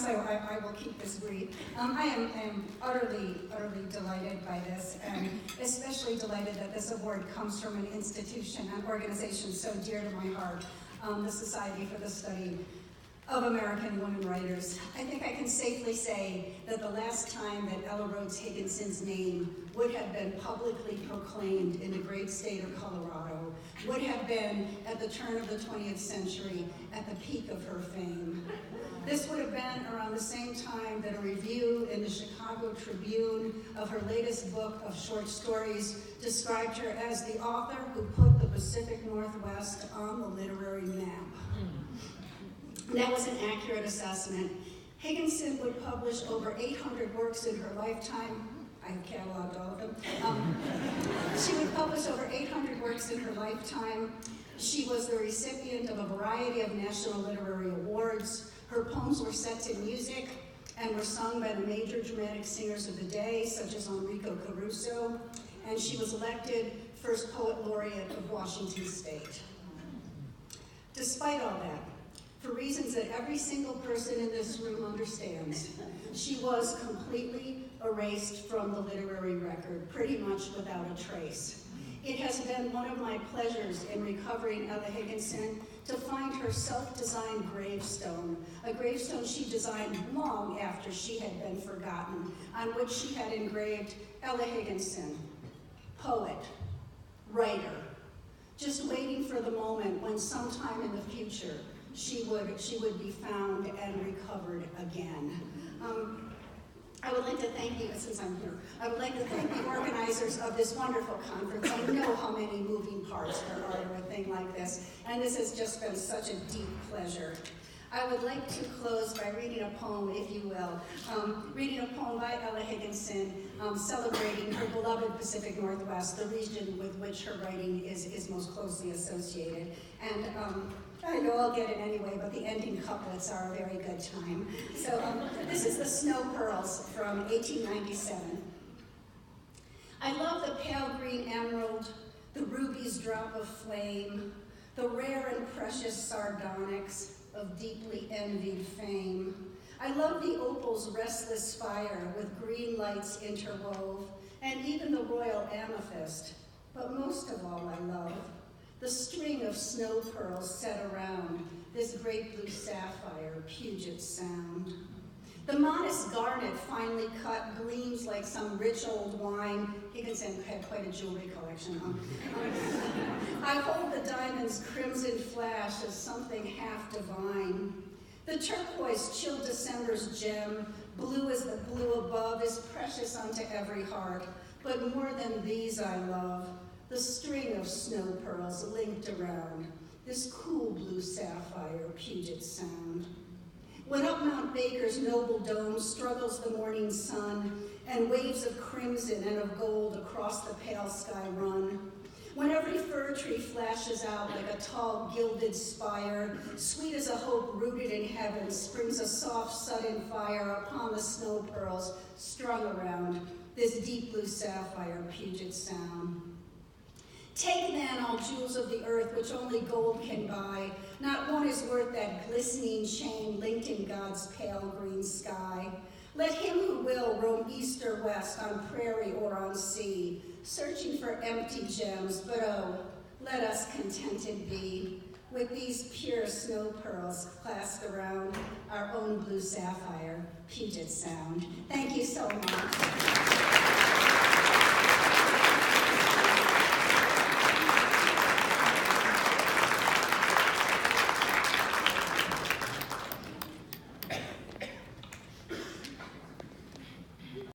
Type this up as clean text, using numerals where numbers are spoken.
promise I will keep this brief. I am utterly delighted by this, and especially delighted that this award comes from an institution, an organization so dear to my heart, the Society for the Study of American Women Writers. I think I can safely say that the last time that Ella Rhoads Higginson's name would have been publicly proclaimed in the great state of Colorado would have been at the turn of the 20th century, at the peak of her fame. This would have been around the same time that a review in the Chicago Tribune of her latest book of short stories described her as the author who put the Pacific Northwest on the literary map. That was an accurate assessment. Higginson would publish over 800 works in her lifetime. I have cataloged all of them. She would publish over 800 works in her lifetime. She was the recipient of a variety of national literary awards. Her poems were set to music and were sung by the major dramatic singers of the day, such as Enrico Caruso, and she was elected first poet laureate of Washington State. Despite all that, for reasons that every single person in this room understands, she was completely erased from the literary record, pretty much without a trace. It has been one of my pleasures in recovering Ella Higginson to find her self-designed gravestone, a gravestone she designed long after she had been forgotten, on which she had engraved Ella Higginson, poet, writer, just waiting for the moment when sometime in the future she would be found and recovered again. I would like to thank you, since I'm here, I would like to thank the organizers of this wonderful conference. I know how many moving parts there are to a thing like this, and this has just been such a deep pleasure. I would like to close by reading a poem, if you will. Reading a poem by Ella Higginson, celebrating her beloved Pacific Northwest, the region with which her writing is most closely associated. And I know I'll get it anyway, but the ending couplets are a very good time. So this is the Snow Pearls from 1897. I love the pale green emerald, the ruby's drop of flame, the rare and precious sardonyx of deeply envied fame. I love the opal's restless fire with green lights interwove, and even the royal amethyst. But most of all I love the string of snow pearls set around this great blue sapphire, Puget Sound. The modest garnet, finely cut, gleams like some rich old wine. Higginson had quite a jewelry collection. I hold the diamond's crimson flash as something half divine. The turquoise, chill December's gem, blue as the blue above, is precious unto every heart. But more than these I love the string of snow pearls linked around this cool blue sapphire, Puget Sound. When up Mount Baker's noble dome struggles the morning sun, and waves of crimson and of gold across the pale sky run, when every fir tree flashes out like a tall gilded spire, sweet as a hope rooted in heaven, springs a soft sudden fire upon the snow pearls strung around this deep blue sapphire, Puget Sound. Take then all jewels of the earth which only gold can buy. Not one is worth that glistening chain linked in God's pale green sky. Let him who will roam east or west, on prairie or on sea, searching for empty gems, but oh, let us contented be with these pure snow pearls clasped around our own blue sapphire, Puget Sound. Thank you so much.